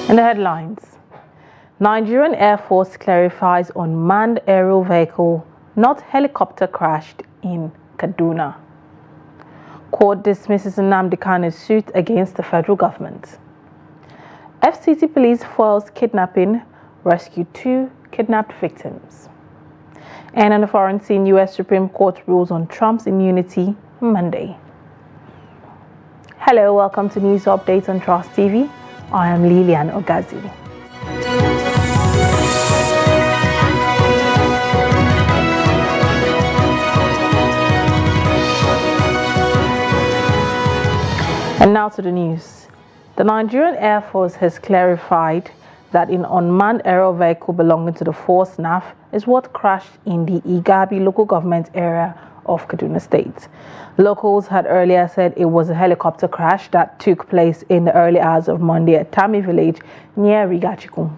In the headlines, Nigerian Air Force clarifies unmanned aerial vehicle, not helicopter, crashed in Kaduna. Court dismisses Nnamdi Kanu's suit against the federal government. FCT police foils kidnapping, rescue 2 kidnapped victims. And on the foreign scene, U.S. Supreme Court rules on Trump's immunity Monday. Hello, welcome to News Updates on Trust TV. I am Lilian Ogazi. And now to the news. The Nigerian Air Force has clarified that an unmanned aerial vehicle belonging to the force NAF is what crashed in the Igabi local government area of Kaduna State. Locals had earlier said it was a helicopter crash that took place in the early hours of Monday at Tami village near Rigachikum.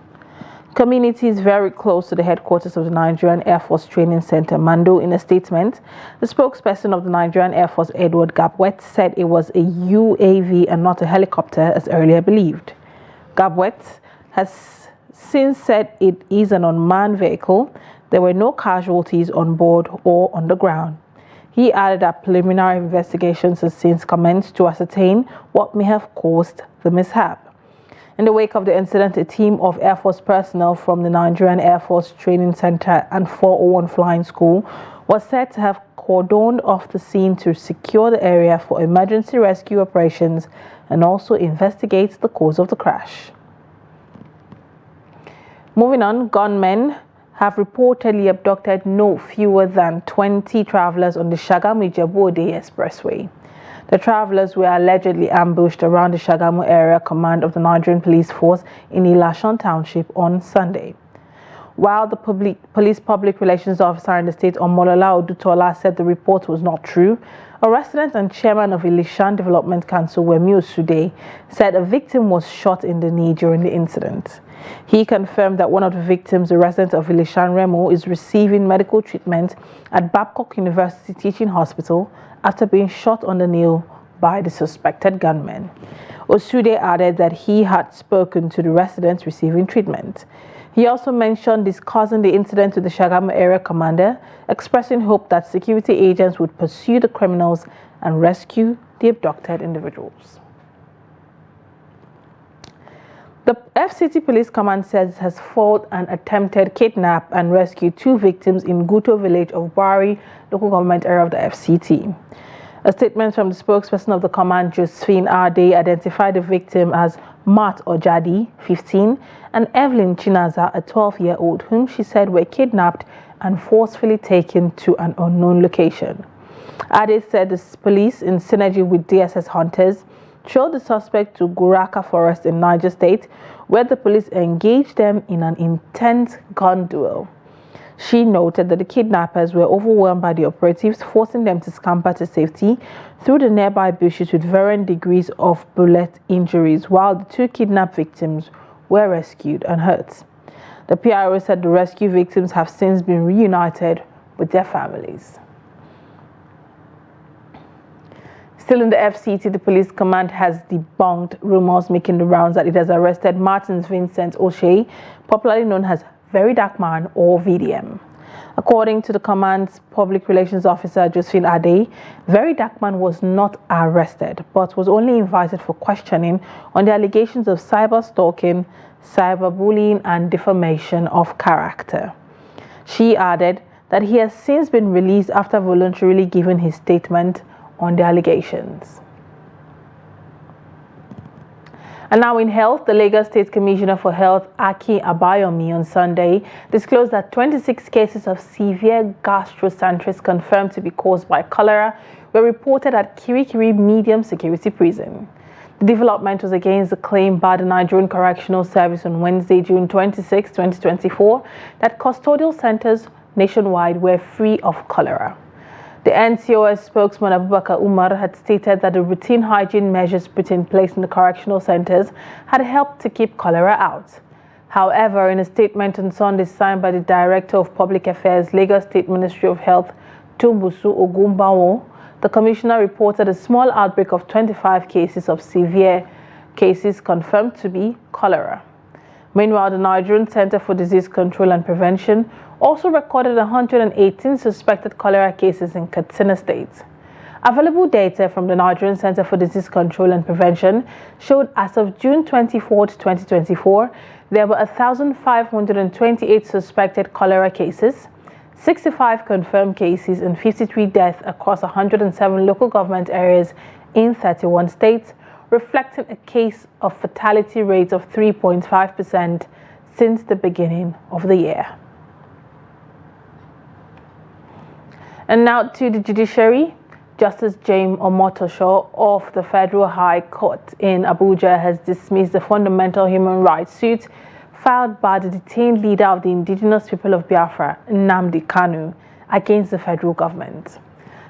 Communities very close to the headquarters of the Nigerian Air Force Training Center, Mando, in a statement, the spokesperson of the Nigerian Air Force, Edward Gabwet, said it was a UAV and not a helicopter as earlier believed. Gabwet has since said it is an unmanned vehicle. There were no casualties on board or on the ground. He added that preliminary investigations have since commenced to ascertain what may have caused the mishap. In the wake of the incident, a team of Air Force personnel from the Nigerian Air Force Training Center and 401 Flying School was said to have cordoned off the scene to secure the area for emergency rescue operations and also investigate the cause of the crash. Moving on, gunmen have reportedly abducted no fewer than 20 travelers on the Shagamu-Ijebu-Ode Expressway. The travelers were allegedly ambushed around the Shagamu area command of the Nigerian Police Force in Ilashon Township on Sunday. While the police public relations officer in the state, Omolola Odutola, said the report was not true, a resident and chairman of Ilishan Development Council, Wemi Osude, said a victim was shot in the knee during the incident. He confirmed that one of the victims, a resident of Ilishan Remo, is receiving medical treatment at Babcock University Teaching Hospital after being shot on the knee by the suspected gunman. Osude added that he had spoken to the residents receiving treatment. He also mentioned discussing the incident with the Shagamu area commander, expressing hope that security agents would pursue the criminals and rescue the abducted individuals. The FCT Police Command says it has fought an attempted kidnap and rescued 2 victims in Guto village of Bari, local government area of the FCT. A statement from the spokesperson of the command, Josephine Ade, identified the victim as Matt Ojadi, 15, and Evelyn Chinaza, a 12-year-old, whom she said were kidnapped and forcefully taken to an unknown location. Ade said the police, in synergy with DSS hunters, trailed the suspect to Guraka Forest in Niger State, where the police engaged them in an intense gun duel. She noted that the kidnappers were overwhelmed by the operatives, forcing them to scamper to safety through the nearby bushes with varying degrees of bullet injuries, while the 2 kidnapped victims were rescued unhurt. The PRO said the rescue victims have since been reunited with their families. Still in the FCT, the police command has debunked rumors making the rounds that it has arrested Martins Vincent O'Shea, popularly known as Very Dark Man or VDM. According to the command's public relations officer, Josephine Ade, Very Dark Man was not arrested, but was only invited for questioning on the allegations of cyber stalking, cyberbullying, and defamation of character. She added that he has since been released after voluntarily giving his statement on the allegations. And now in health, the Lagos State Commissioner for Health, Aki Abayomi, on Sunday disclosed that 26 cases of severe gastrocentris confirmed to be caused by cholera were reported at Kirikiri Medium Security Prison. The development was against the claim by the Nigerian Correctional Service on Wednesday, June 26, 2024, that custodial centers nationwide were free of cholera. The NCOS spokesman Abubakar Umar had stated that the routine hygiene measures put in place in the correctional centers had helped to keep cholera out. However, in a statement on Sunday signed by the Director of Public Affairs, Lagos State Ministry of Health, Tumbusu Ogumbawo, the commissioner reported a small outbreak of 25 cases of severe cases confirmed to be cholera. Meanwhile, the Nigerian Center for Disease Control and Prevention also recorded 118 suspected cholera cases in Katsina State. Available data from the Nigerian Center for Disease Control and Prevention showed as of June 24, 2024, there were 1,528 suspected cholera cases, 65 confirmed cases, and 53 deaths across 107 local government areas in 31 states, reflecting a case of fatality rate of 3.5% since the beginning of the year. And now to the judiciary. Justice James Omotosho of the Federal High Court in Abuja has dismissed the fundamental human rights suit filed by the detained leader of the indigenous people of Biafra, Nnamdi Kanu, against the federal government.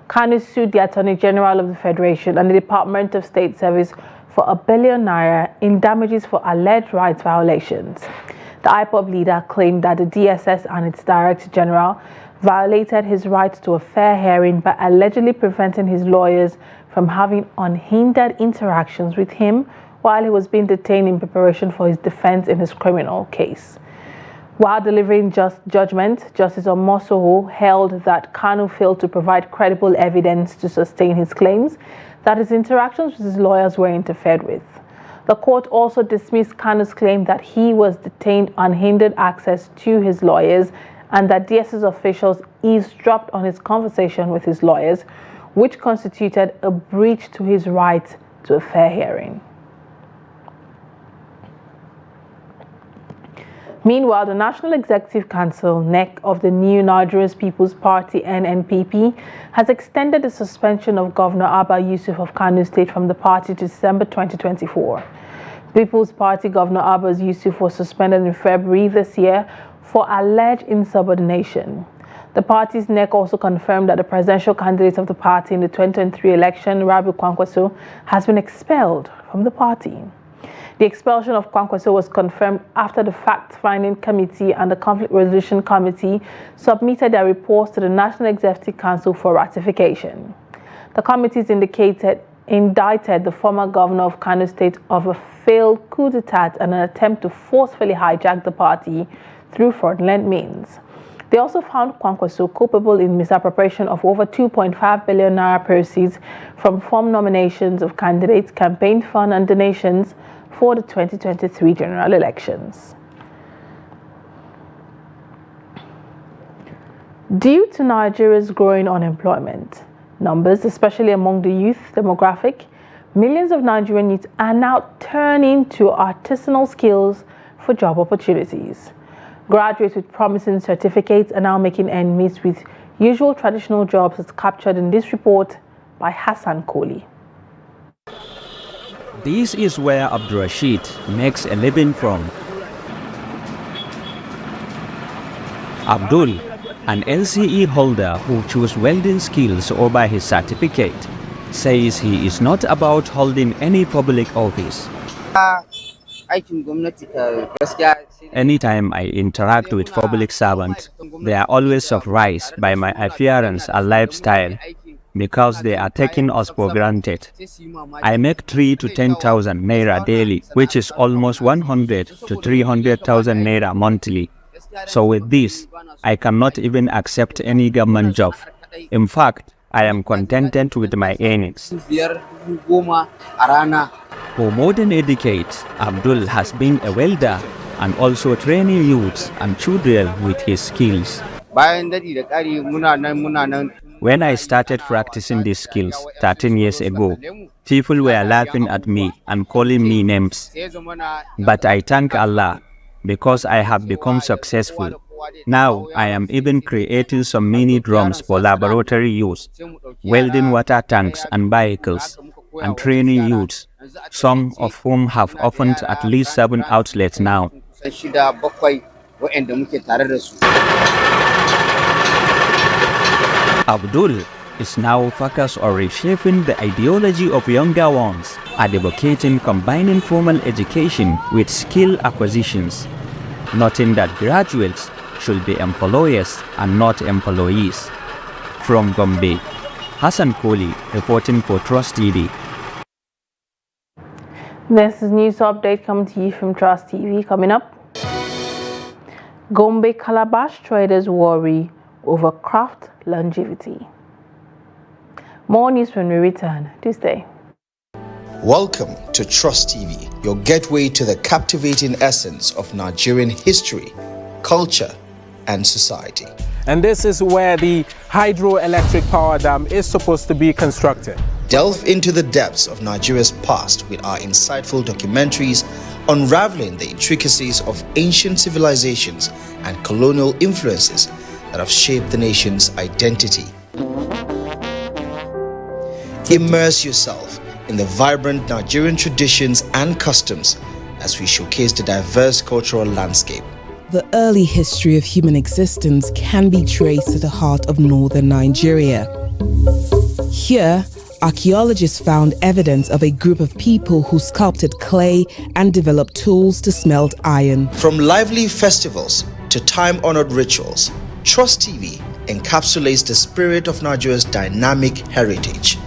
Kanu sued the Attorney General of the Federation and the Department of State Service for ₦1 billion in damages for alleged rights violations. The IPOB leader claimed that the DSS and its Director General violated his right to a fair hearing by allegedly preventing his lawyers from having unhindered interactions with him while he was being detained in preparation for his defense in his criminal case. While delivering judgment, Justice Omosoho held that Kanu failed to provide credible evidence to sustain his claims that his interactions with his lawyers were interfered with. The court also dismissed Kanu's claim that he was detained unhindered access to his lawyers and that DSS officials eavesdropped on his conversation with his lawyers, which constituted a breach to his right to a fair hearing. Meanwhile, the National Executive Council, NEC, of the new Nigerian People's Party, NNPP, has extended the suspension of Governor Abba Yusuf of Kano State from the party to December 2024. People's Party Governor Abba Yusuf was suspended in February this year for alleged insubordination. The party's NEC also confirmed that the presidential candidate of the party in the 2023 election, Rabiu Kwankwaso, has been expelled from the party. The expulsion of Kwankwaso was confirmed after the Fact-Finding Committee and the Conflict Resolution Committee submitted their reports to the National Executive Council for ratification. The committees indicted the former governor of Kano State of a failed coup d'etat and an attempt to forcefully hijack the party through fraudulent means. They also found Kwankwaso culpable in misappropriation of over 2.5 billion naira proceeds from form nominations of candidates, campaign fund and donations for the 2023 general elections. Due to Nigeria's growing unemployment numbers, especially among the youth demographic, millions of Nigerian youth are now turning to artisanal skills for job opportunities. Graduates with promising certificates are now making ends meet with usual traditional jobs, as captured in this report by Hassan Koli. This is where Abdurrashid makes a living from. Abdul, an LCE holder who chose welding skills over his certificate, says he is not about holding any public office. Anytime I interact with public servants, they are always surprised by my appearance and lifestyle because they are taking us for granted. I make 3 to 10,000 naira daily, which is almost 100 to 300,000 naira monthly. So with this, I cannot even accept any government job. In fact, I am contented with my earnings. For more than a decade, Abdul has been a welder and also training youths and children with his skills. When I started practicing these skills 13 years ago, people were laughing at me and calling me names. But I thank Allah because I have become successful. Now I am even creating some mini drums for laboratory use, welding water tanks and vehicles, and training youths, some of whom have opened at least 7 outlets now. Abdul is now focused on reshaping the ideology of younger ones, advocating combining formal education with skill acquisitions, noting that graduates should be employers and not employees. From Gombe, Hassan Koli reporting for Trust TV. This is news update coming to you from Trust TV. Coming up, Gombe calabash traders worry over craft longevity. More news when we return. Do stay. Welcome to Trust TV, your gateway to the captivating essence of Nigerian history, culture, and society. And this is where the hydroelectric power dam is supposed to be constructed. Delve into the depths of Nigeria's past with our insightful documentaries unraveling the intricacies of ancient civilizations and colonial influences that have shaped the nation's identity. Immerse yourself in the vibrant Nigerian traditions and customs as we showcase the diverse cultural landscape. The early history of human existence can be traced to the heart of northern Nigeria. Here, archaeologists found evidence of a group of people who sculpted clay and developed tools to smelt iron. From lively festivals to time-honored rituals, Trust TV encapsulates the spirit of Nigeria's dynamic heritage.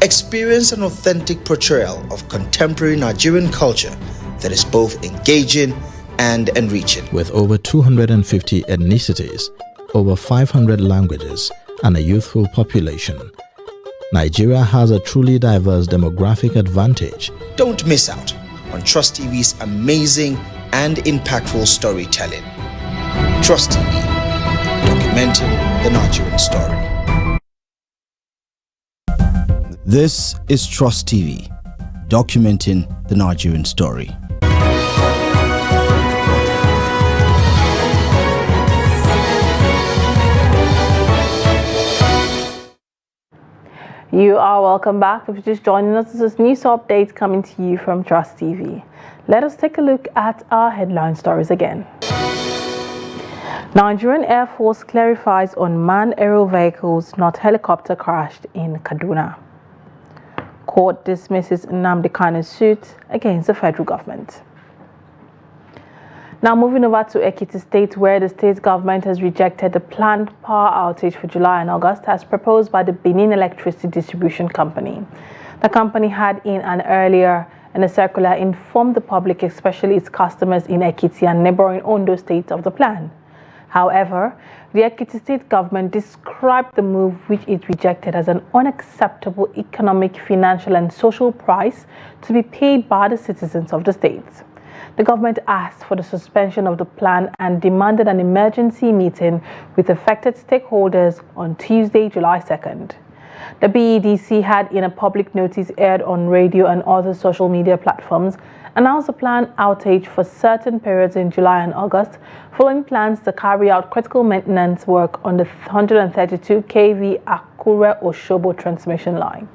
Experience an authentic portrayal of contemporary Nigerian culture that is both engaging and enriching. With over 250 ethnicities, over 500 languages, and a youthful population, Nigeria has a truly diverse demographic advantage. Don't miss out on Trust TV's amazing and impactful storytelling. Trust TV, documenting the Nigerian story. This is Trust TV, documenting the Nigerian story. You are welcome back. If you're just joining us, this is news updates coming to you from Trust TV. Let us take a look at our headline stories again. Nigerian Air Force clarifies on manned aerial vehicles, not helicopter crashed in Kaduna. Court dismisses Nnamdi Kanu's suit against the federal government. Now moving over to Ekiti State, where the state government has rejected the planned power outage for July and August as proposed by the Benin Electricity Distribution Company. The company had in a circular informed the public, especially its customers in Ekiti and neighboring Ondo states, of the plan. However, the Ekiti State government described the move, which it rejected, as an unacceptable economic, financial and social price to be paid by the citizens of the state. The government asked for the suspension of the plan and demanded an emergency meeting with affected stakeholders on Tuesday, July 2nd. The BEDC had, in a public notice aired on radio and other social media platforms, announced a planned outage for certain periods in July and August, following plans to carry out critical maintenance work on the 132 kV Akure-Oshobo transmission line.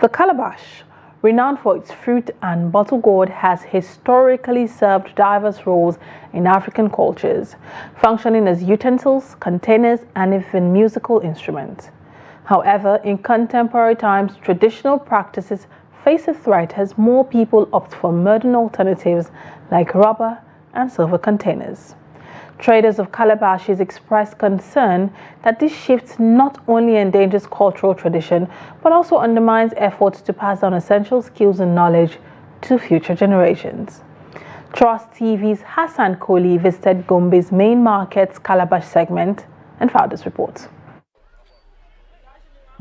The calabash, renowned for its fruit and bottle gourd, has historically served diverse roles in African cultures, functioning as utensils, containers, and even musical instruments. However, in contemporary times, traditional practices face a threat as more people opt for modern alternatives like rubber and silver containers. Traders of calabashes expressed concern that this shift not only endangers cultural tradition, but also undermines efforts to pass on essential skills and knowledge to future generations. Trust TV's Hassan Kohli visited Gombe's main market's calabash segment and found this report.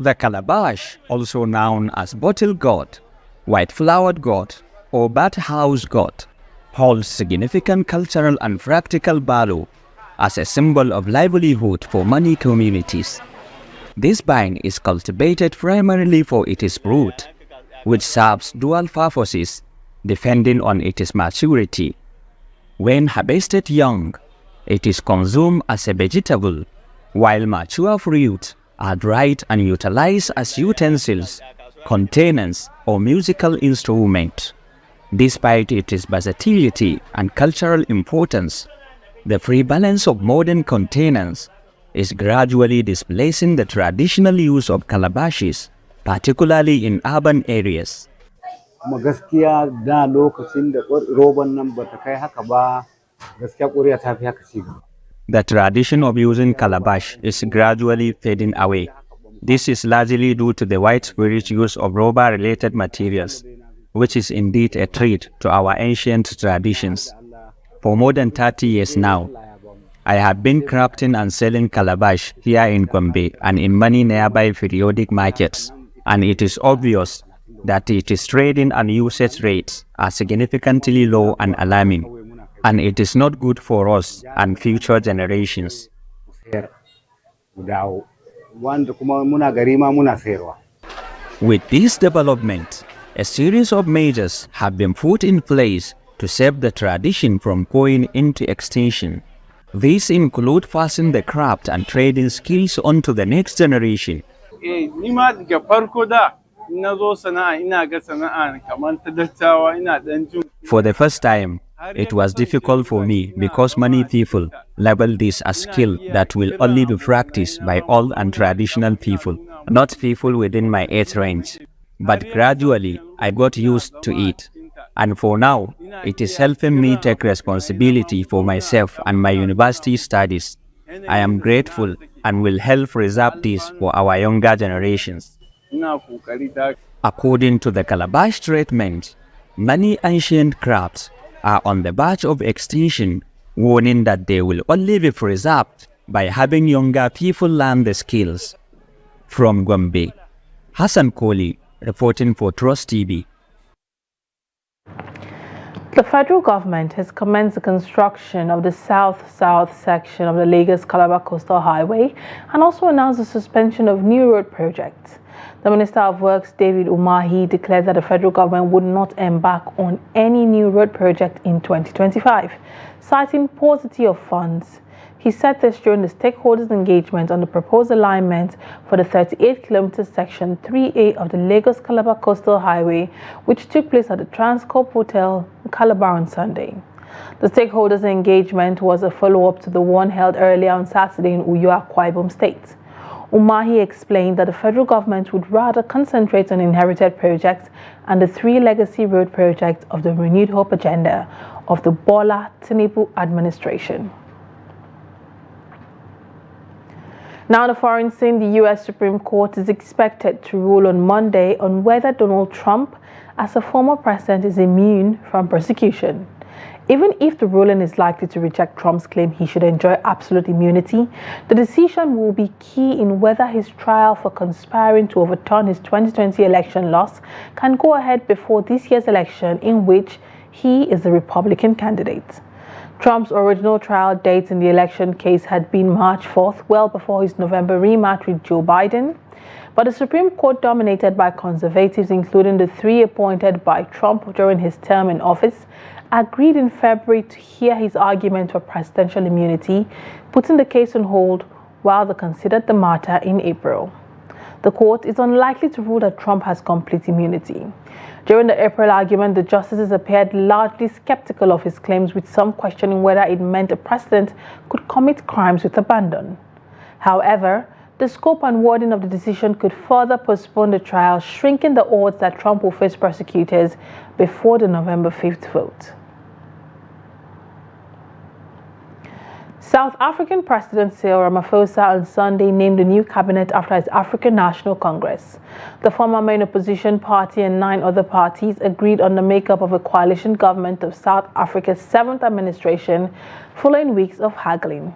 The calabash, also known as bottle gourd, white-flowered gourd, or bat-house gourd, holds significant cultural and practical value as a symbol of livelihood for many communities. This vine is cultivated primarily for its fruit, which serves dual purposes depending on its maturity. When harvested young, it is consumed as a vegetable, while mature fruit are dried and utilized as utensils, containers, or musical instruments. Despite its versatility and cultural importance, the prevalence of modern containers is gradually displacing the traditional use of calabashes, particularly in urban areas. The tradition of using calabash is gradually fading away. This is largely due to the widespread use of rubber-related materials, which is indeed a threat to our ancient traditions. For more than 30 years now, I have been crafting and selling calabash here in Gombe and in many nearby periodic markets, and it is obvious that its trading and usage rates are significantly low and alarming, and it is not good for us and future generations. With this development, a series of measures have been put in place to save the tradition from going into extinction. These include passing the craft and trading skills on to the next generation. For the first time, it was difficult for me because many people label this as skill that will only be practiced by old and traditional people, not people within my age range. But gradually, I got used to it. And for now, it is helping me take responsibility for myself and my university studies. I am grateful and will help preserve this for our younger generations. According to the Calabash treatment, many ancient crafts are on the verge of extinction, warning that they will only be preserved by having younger people learn the skills. From Gombe, Hassan Koli, reporting for Trust TV. The federal government has commenced the construction of the south-south section of the Lagos-Calabar Coastal Highway and also announced the suspension of new road projects. The Minister of Works, David Umahi, declared that the federal government would not embark on any new road project in 2025, citing paucity of funds. He said this during the stakeholders' engagement on the proposed alignment for the 38-kilometer section 3A of the Lagos-Calabar Coastal Highway, which took place at the Transcorp Hotel, Calabar on Sunday. The stakeholders' engagement was a follow-up to the one held earlier on Saturday in Uyo, Akwa Ibom State. Umahi explained that the federal government would rather concentrate on inherited projects and the 3 legacy road projects of the renewed hope agenda of the Bola Tinubu administration. Now, the foreign scene, the U.S. Supreme Court is expected to rule on Monday on whether Donald Trump, as a former president, is immune from prosecution. Even if the ruling is likely to reject Trump's claim he should enjoy absolute immunity, the decision will be key in whether his trial for conspiring to overturn his 2020 election loss can go ahead before this year's election, in which he is the Republican candidate. Trump's original trial date in the election case had been March 4th, well before his November rematch with Joe Biden. But the Supreme Court, dominated by conservatives, including the 3 appointed by Trump during his term in office, agreed in February to hear his argument for presidential immunity, putting the case on hold while they considered the matter in April. The court is unlikely to rule that Trump has complete immunity. During the April argument, the justices appeared largely skeptical of his claims, with some questioning whether it meant a president could commit crimes with abandon. However, the scope and wording of the decision could further postpone the trial, shrinking the odds that Trump will face prosecutors before the November 5th vote. South African President Cyril Ramaphosa on Sunday named a new cabinet after his African National Congress. The former main opposition party and 9 other parties agreed on the makeup of a coalition government of South Africa's 7th administration, following weeks of haggling.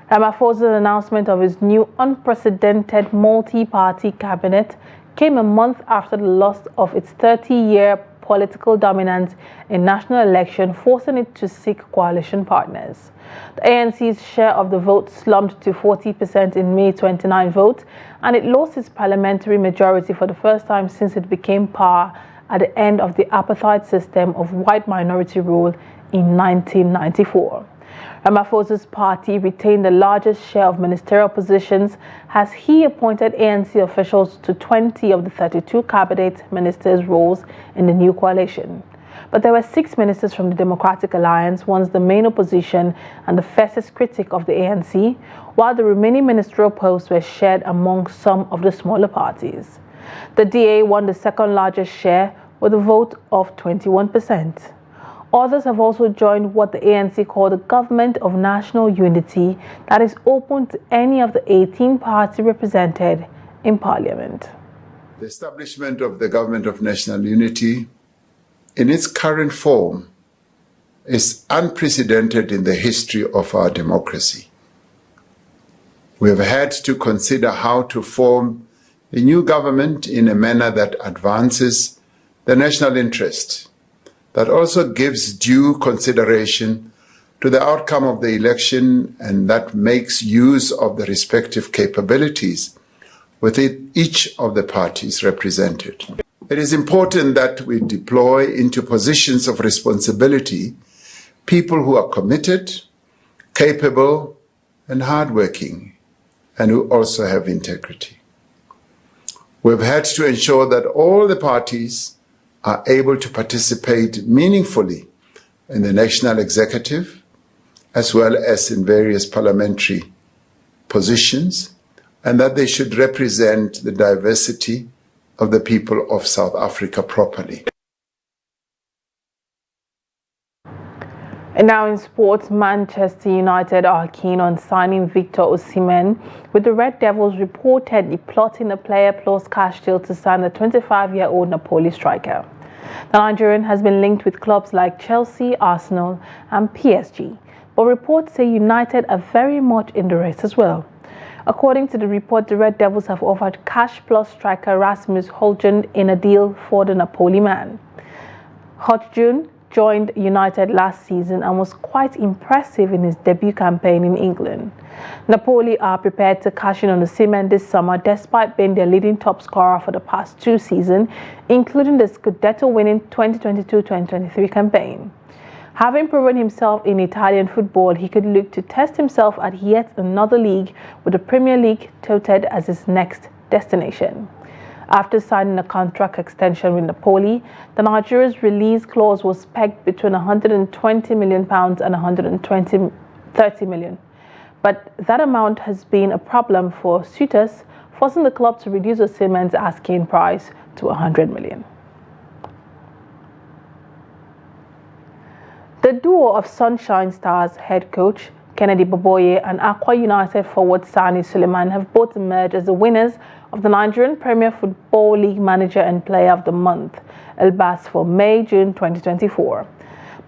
Ramaphosa's announcement of his new unprecedented multi-party cabinet came a month after the loss of its 30-year political dominance in national election, forcing it to seek coalition partners. The ANC's share of the vote slumped to 40% in May 29 vote, and it lost its parliamentary majority for the first time since it became power at the end of the apartheid system of white minority rule in 1994. Ramaphosa's party retained the largest share of ministerial positions as he appointed ANC officials to 20 of the 32 cabinet ministers' roles in the new coalition. But there were 6 ministers from the Democratic Alliance, once the main opposition and the fiercest critic of the ANC, while the remaining ministerial posts were shared among some of the smaller parties. The DA won the second largest share with a vote of 21%. Others have also joined what the ANC called a government of national unity that is open to any of the 18 parties represented in parliament. The establishment of the government of national unity in its current form is unprecedented in the history of our democracy. We have had to consider how to form a new government in a manner that advances the national interest, that also gives due consideration to the outcome of the election and that makes use of the respective capabilities within each of the parties represented. It is important that we deploy into positions of responsibility people who are committed, capable, and hardworking, and who also have integrity. We've had to ensure that all the parties are able to participate meaningfully in the national executive, as well as in various parliamentary positions, and that they should represent the diversity of the people of South Africa properly. And now in sports, Manchester United are keen on signing Victor Osimhen, with the Red Devils reportedly plotting a player plus cash deal to sign the 25-year-old Napoli striker. The Nigerian has been linked with clubs like Chelsea, Arsenal and PSG, but reports say United are very much in the race as well. According to the report, the Red Devils have offered cash plus striker Rasmus Højlund in a deal for the Napoli man. Højlund joined United last season and was quite impressive in his debut campaign in England. Napoli are prepared to cash in on Osimhen this summer despite being their leading top scorer for the past 2 seasons, including the Scudetto-winning 2022-2023 campaign. Having proven himself in Italian football, he could look to test himself at yet another league, with the Premier League touted as his next destination. After signing a contract extension with Napoli, the Nigeria's release clause was pegged between £120 million and £130 million. But that amount has been a problem for suitors, forcing the club to reduce Osimhen's asking price to £100 million. The duo of Sunshine Stars head coach Kennedy Boboye and Aqua United forward Sani Suleiman have both emerged as the winners of the Nigerian Premier Football League Manager and Player of the Month, ELBAS, for May-June 2024.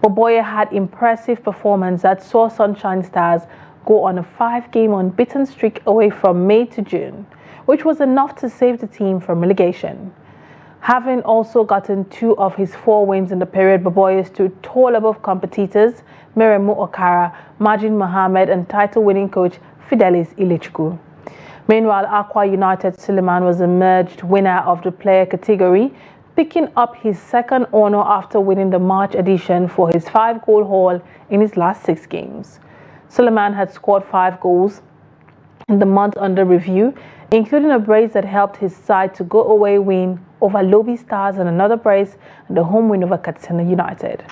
Boboye had impressive performance that saw Sunshine Stars go on a 5-game unbeaten streak away from May to June, which was enough to save the team from relegation. Having also gotten 2 of his 4 wins in the period, Boboye stood tall above competitors Meremu Okara, Majid Mohammed and title-winning coach Fidelis Ilechukwu. Meanwhile, Aqua United Suleiman was emerged winner of the player category, picking up his second honor after winning the March edition for his 5-goal haul in his last 6 games. Suleiman had scored 5 goals in the month under review, including a brace that helped his side to go away win over Lobby Stars and another brace and the home win over Katsina United.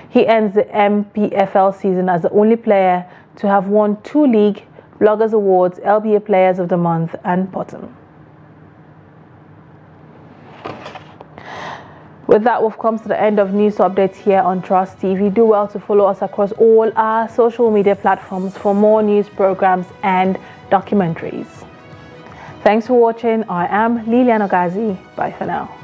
He ends the MPFL season as the only player to have won 2 league, Bloggers Awards, LBA Players of the Month and Bottom. With that, we've come to the end of news updates here on Trust TV. Do well to follow us across all our social media platforms for more news programs and documentaries. Thanks for watching. I am Lilian Ogazi. Bye for now.